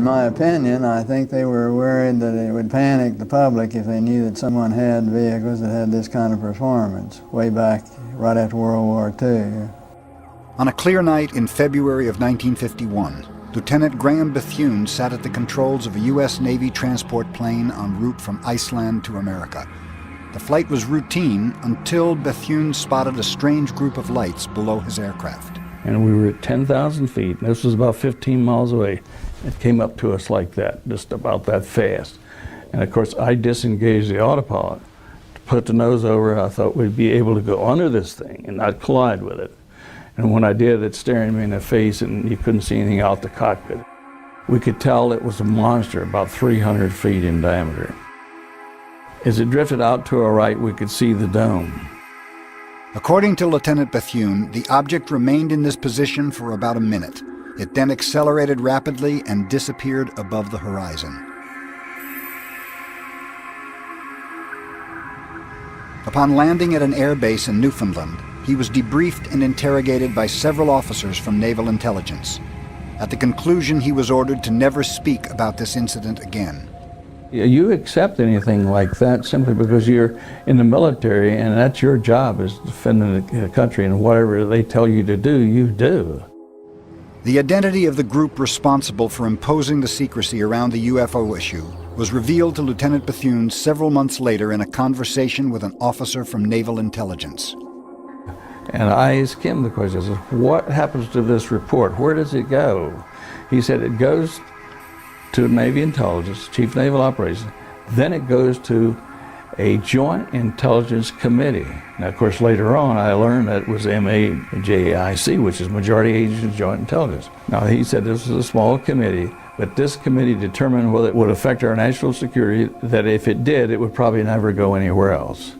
In my opinion, I think they were worried that it would panic the public if they knew that someone had vehicles that had this kind of performance, way back right after World War II. On a clear night in February of 1951, Lieutenant Graham Bethune sat at the controls of a U.S. Navy transport plane en route from Iceland to America. The flight was routine until Bethune spotted a strange group of lights below his aircraft. And we were at 10,000 feet, and this was about 15 miles away. It came up to us like that, just about that fast. And of course, I disengaged the autopilot to put the nose over. I thought we'd be able to go under this thing and not collide with it. And when I did, it's staring me in the face, and you couldn't see anything out the cockpit. We could tell it was a monster about 300 feet in diameter. As it drifted out to our right, we could see the dome. According to Lieutenant Bethune, the object remained in this position for about a minute. It then accelerated rapidly and disappeared above the horizon. Upon landing at an air base in Newfoundland, he was debriefed and interrogated by several officers from Naval Intelligence. At the conclusion, he was ordered to never speak about this incident again. You accept anything like that simply because you're in the military, and that's your job, is defending the country, and whatever they tell you to do, you do. The identity of the group responsible for imposing the secrecy around the UFO issue was revealed to Lieutenant Bethune several months later in a conversation with an officer from Naval Intelligence. And I asked him the question, I said, what happens to this report? Where does it go? He said it goes to Navy Intelligence, Chief Naval Operations. Then it goes to a Joint Intelligence Committee. Now, of course, later on, I learned that it was MAJIC, which is Majority Agency Joint Intelligence. Now, he said this was a small committee, but this committee determined whether it would affect our national security, that if it did, it would probably never go anywhere else.